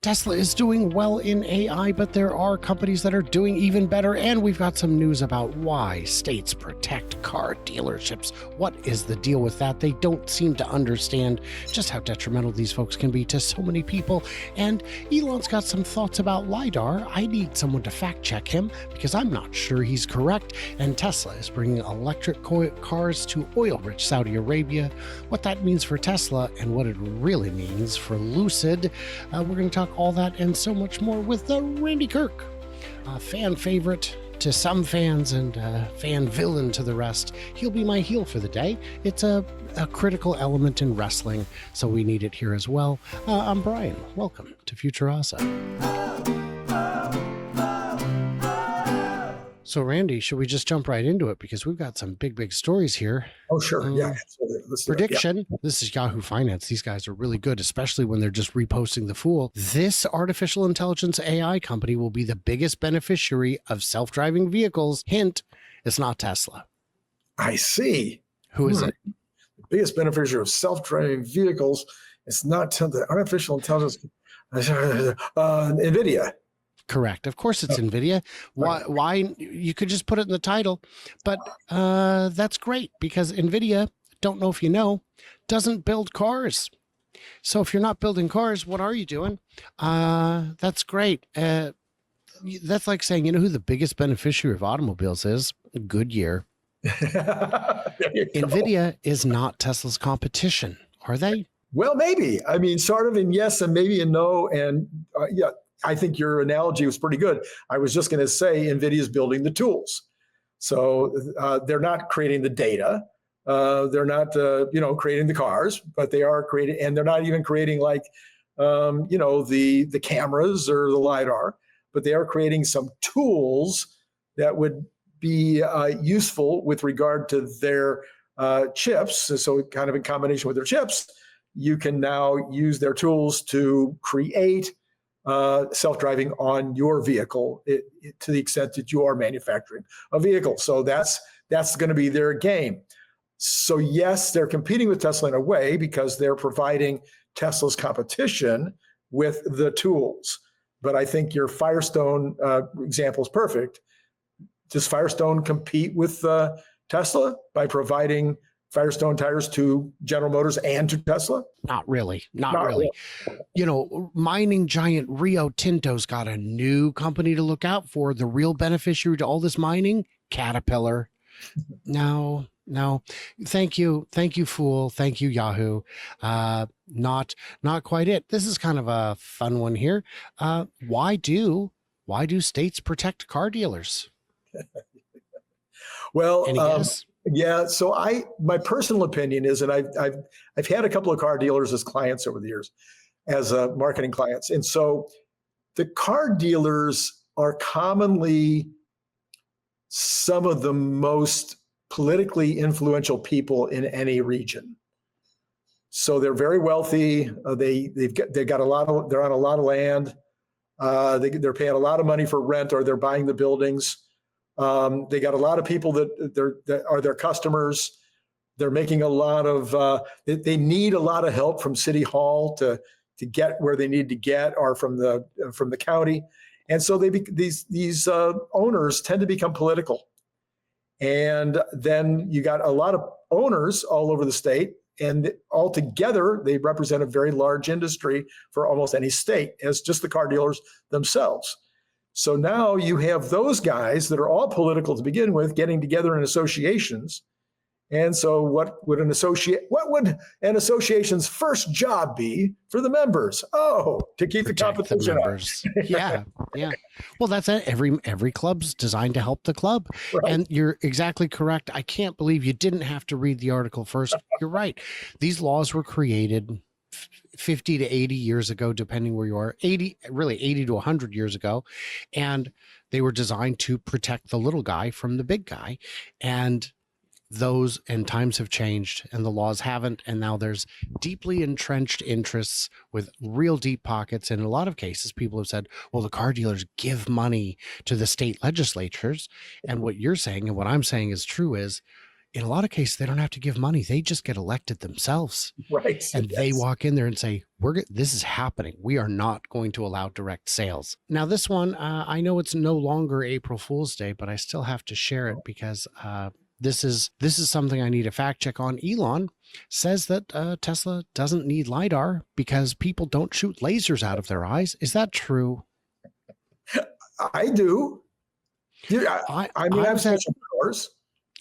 Tesla is doing well in AI, but there are companies that are doing even better, and we've got some news about why states protect car dealerships. What is the deal with that? They don't seem to understand just how detrimental these folks can be to so many people. And Elon's got some thoughts about LiDAR. I need someone to fact check him because I'm not sure he's correct. And Tesla is bringing electric cars to oil-rich Saudi Arabia. What that means for Tesla and what it really means for Lucid. We're going to talk all that and so much more with Randy Kirk, a fan favorite to some fans and fan villain to the rest. He'll be my heel for the day. It's a critical element in wrestling, so we need it here as well. I'm Brian. Welcome to Future Asa. So, Randy, should we just jump right into it? Because we've got some big stories here. Oh, sure. Yeah, absolutely. Prediction. Yeah. This is Yahoo Finance. These guys are really good, especially when they're just reposting the fool. This artificial intelligence AI company will be the biggest beneficiary of self-driving vehicles. Hint, it's not Tesla. I see. Who is it? The biggest beneficiary of self-driving vehicles. It's not the artificial intelligence. NVIDIA. Correct. Of course it's NVIDIA. Why? You could just put it in the title, but that's great because NVIDIA, don't know if you know, doesn't build cars. So if you're not building cars, what are you doing? That's great. That's like saying, you know who the biggest beneficiary of automobiles is? Goodyear. NVIDIA is not Tesla's competition, are they? Well, maybe. I mean, sort of in yes and maybe in no. And yeah. I think your analogy was pretty good. I was just going to say NVIDIA is building the tools. So they're not creating the data. They're not, creating the cars, but they are creating, and they're not even creating like, the cameras or the LiDAR, but they are creating some tools that would be useful with regard to their chips. So kind of in combination with their chips, you can now use their tools to create self-driving on your vehicle to the extent that you are manufacturing a vehicle. So that's going to be their game. So yes, they're competing with Tesla in a way because they're providing Tesla's competition with the tools. But I think your Firestone example is perfect. Does Firestone compete with Tesla by providing Firestone tires to General Motors and to Tesla? Not really. Not really. You know, mining giant Rio Tinto's got a new company to look out for. The real beneficiary to all this mining, Caterpillar. No. Thank you, fool. Thank you, Yahoo. Not quite it. This is kind of a fun one here. Why do states protect car dealers? Well, any guess? Yeah. So my personal opinion is, and I've had a couple of car dealers as clients over the years, as marketing clients, and so the car dealers are commonly some of the most politically influential people in any region. So they're very wealthy. They've got a lot of, they're on a lot of land. They're paying a lot of money for rent, or they're buying the buildings. They got a lot of people that are their customers. They're making a lot of, they need a lot of help from City Hall to get where they need to get, or from the county. And so these owners tend to become political. And then you got a lot of owners all over the state, and altogether they represent a very large industry for almost any state, as just the car dealers themselves. So now you have those guys that are all political to begin with getting together in associations. And so what would an association's first job be for the members? Oh, to keep Protect the competition up. Yeah. Well, that's it. Every club's designed to help the club. Right. And you're exactly correct. I can't believe you didn't have to read the article first. You're right. These laws were created 50 to 80 years ago, depending where you are, 80 to 100 years ago. And they were designed to protect the little guy from the big guy. And times have changed and the laws haven't. And now there's deeply entrenched interests with real deep pockets. And in a lot of cases, people have said, well, the car dealers give money to the state legislatures. And what you're saying and what I'm saying is true is, in a lot of cases, they don't have to give money. They just get elected themselves. Right. And they walk in there and say, this is happening. We are not going to allow direct sales. Now, this one, I know it's no longer April Fool's Day, but I still have to share it because this is something I need a fact check on. Elon says that Tesla doesn't need LiDAR because people don't shoot lasers out of their eyes. Is that true? I do. Dude, I mean, I've seen cars.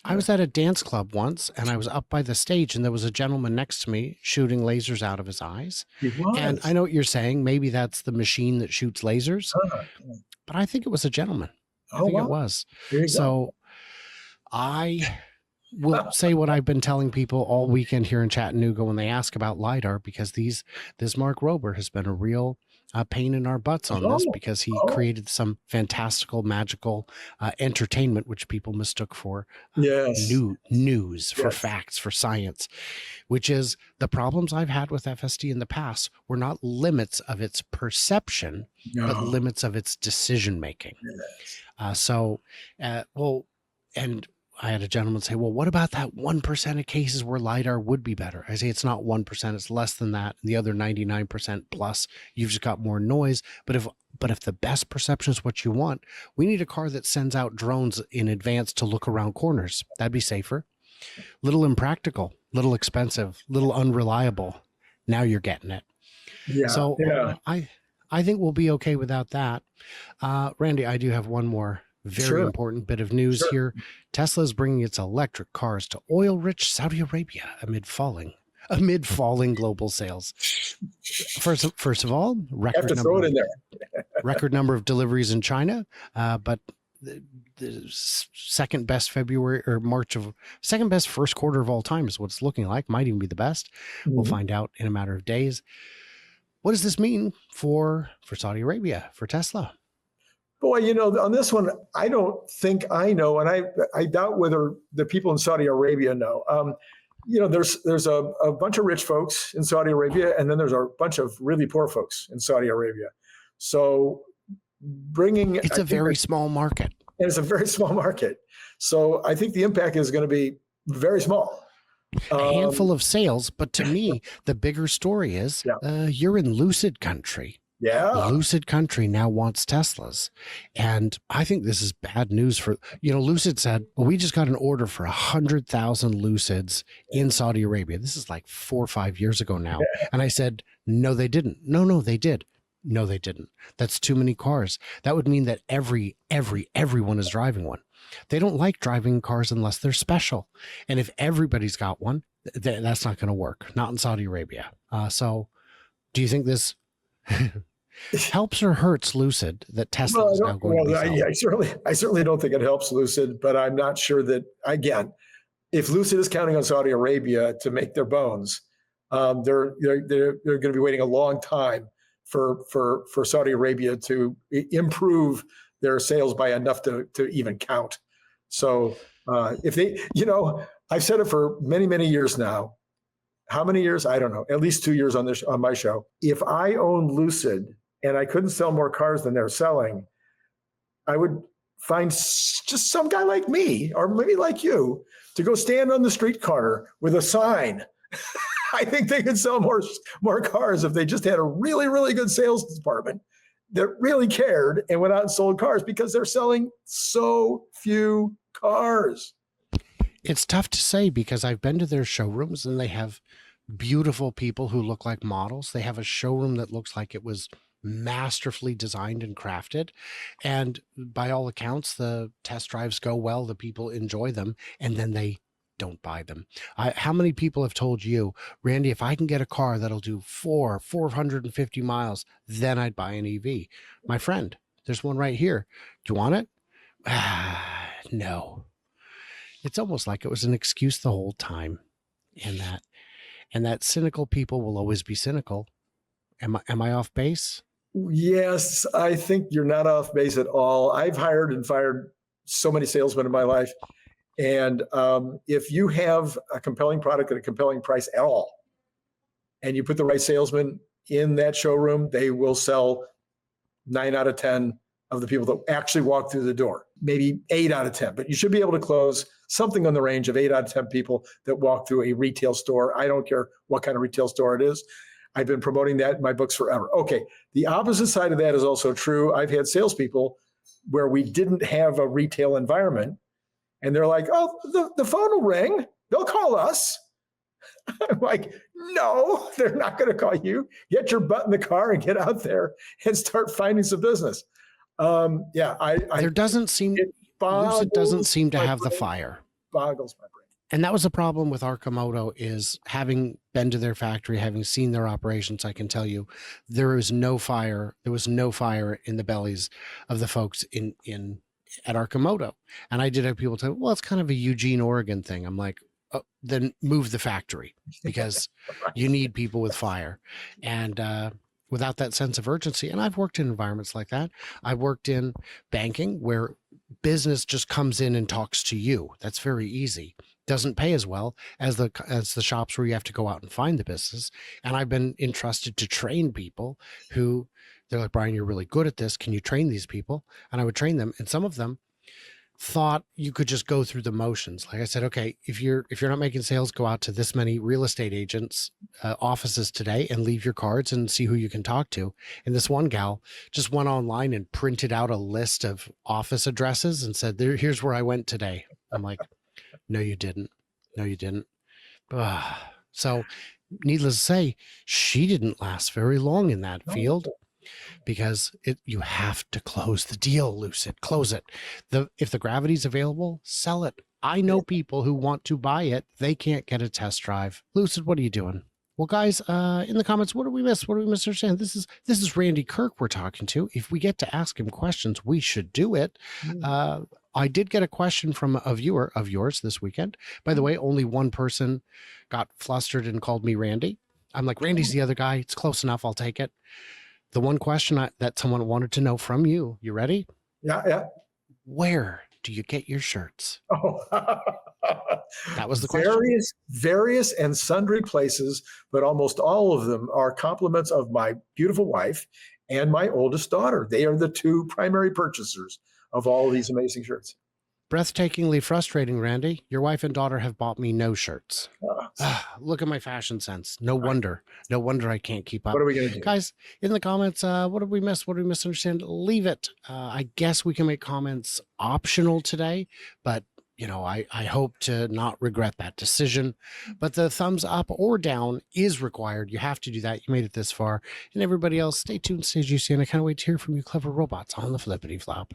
I was at a dance club once and I was up by the stage and there was a gentleman next to me shooting lasers out of his eyes. And I know what you're saying. Maybe that's the machine that shoots lasers, but I think it was a gentleman. I think it was. So I will say what I've been telling people all weekend here in Chattanooga when they ask about LiDAR, because this Mark Rober has been a real pain in our butts on this because he created some fantastical, magical entertainment, which people mistook for news, for facts, for science, which is the problems I've had with FSD in the past were not limits of its perception, but limits of its decision making. And I had a gentleman say, well, what about that 1% of cases where LiDAR would be better? I say, it's not 1%, it's less than that. And the other 99% plus, you've just got more noise. But if the best perception is what you want, we need a car that sends out drones in advance to look around corners. That'd be safer. Little impractical, little expensive, little unreliable. Now you're getting it. I think we'll be okay without that. Randy, I do have one more very important bit of news here. Tesla is bringing its electric cars to oil-rich Saudi Arabia amid falling global sales. First of all, record number of deliveries in China, but the second best second best first quarter of all time is what it's looking like. Might even be the best. We'll find out in a matter of days. What does this mean for Saudi Arabia, for Tesla? Boy, on this one, I don't think I know, and I doubt whether the people in Saudi Arabia know. There's a bunch of rich folks in Saudi Arabia, and then there's a bunch of really poor folks in Saudi Arabia. So it's a very small market. And it's a very small market. So I think the impact is going to be very small. A handful of sales, but to me, the bigger story is you're in Lucid country. Yeah. Lucid country now wants Teslas. And I think this is bad news for, Lucid said, well, we just got an order for 100,000 Lucids in Saudi Arabia. This is like 4 or 5 years ago now. And I said, no, they didn't. No, they did. No, they didn't. That's too many cars. That would mean that everyone is driving one. They don't like driving cars unless they're special. And if everybody's got one, that's not going to work. Not in Saudi Arabia. So do you think this helps or hurts Lucid that Tesla is now going to be selling? I certainly don't think it helps Lucid, but I'm not sure that, again, if Lucid is counting on Saudi Arabia to make their bones, they're going to be waiting a long time for Saudi Arabia to improve their sales by enough to even count. So if they, I've said it for many, many years now. How many years? I don't know. At least 2 years on my show. If I owned Lucid and I couldn't sell more cars than they're selling, I would find just some guy like me, or maybe like you, to go stand on the street corner with a sign. I think they could sell more cars if they just had a really, really good sales department that really cared and went out and sold cars, because they're selling so few cars. It's tough to say because I've been to their showrooms and they have beautiful people who look like models. They have a showroom that looks like it was masterfully designed and crafted. And by all accounts, the test drives go well, the people enjoy them, and then they don't buy them. How many people have told you, Randy, if I can get a car that'll do 450 miles, then I'd buy an EV. My friend, there's one right here. Do you want it? No. It's almost like it was an excuse the whole time. And that cynical people will always be cynical. Am I off base? Yes, I think you're not off base at all. I've hired and fired so many salesmen in my life. And if you have a compelling product at a compelling price at all, and you put the right salesman in that showroom, they will sell 9 out of 10 of the people that actually walk through the door. maybe 8 out of 10, but you should be able to close something on the range of 8 out of 10 people that walk through a retail store. I don't care what kind of retail store it is. I've been promoting that in my books forever. Okay, the opposite side of that is also true. I've had salespeople where we didn't have a retail environment, and they're like, oh, the phone will ring. They'll call us. I'm like, no, they're not going to call you. Get your butt in the car and get out there and start finding some business. There doesn't seem, Lucid doesn't seem to have the fire. Boggles my brain. And that was the problem with Arcimoto, is having been to their factory, having seen their operations, I can tell you there was no fire. There was no fire in the bellies of the folks at Arcimoto. And I did have people tell me, well, it's kind of a Eugene, Oregon thing. I'm like, oh, then move the factory, because you need people with fire. And without that sense of urgency. And I've worked in environments like that. I've worked in banking where business just comes in and talks to you. That's very easy. Doesn't pay as well as the shops where you have to go out and find the business. And I've been entrusted to train people who, they're like, Brian, you're really good at this. Can you train these people? And I would train them. And some of them thought you could just go through the motions. Like I said, okay, if you're not making sales, go out to this many real estate agents offices today and leave your cards and see who you can talk to. And this one gal just went online and printed out a list of office addresses and said, here's where I went today. I'm like, no, you didn't. No, you didn't. So needless to say, she didn't last very long in that field. Because you have to close the deal, Lucid. Close it. If the gravity's available, sell it. I know people who want to buy it. They can't get a test drive. Lucid, what are you doing? Well, guys, in the comments, what do we miss? What do we misunderstand? This is Randy Kirk we're talking to. If we get to ask him questions, we should do it. I did get a question from a viewer of yours this weekend. By the way, only one person got flustered and called me Randy. I'm like, Randy's the other guy. It's close enough. I'll take it. The one question that someone wanted to know from you. You ready? Yeah. Where do you get your shirts? Oh. That was the question. Various and sundry places, but almost all of them are compliments of my beautiful wife and my oldest daughter. They are the two primary purchasers of all of these amazing shirts. Breathtakingly frustrating, Randy. Your wife and daughter have bought me no shirts. Look at my fashion sense. No wonder I can't keep up. What are we going to do? Guys, in the comments, what did we miss? What did we misunderstand? Leave it. I guess we can make comments optional today, but I hope to not regret that decision. But the thumbs up or down is required. You have to do that. You made it this far. And everybody else, stay tuned, stay juicy, and I can't wait to hear from you clever robots on the flippity flop.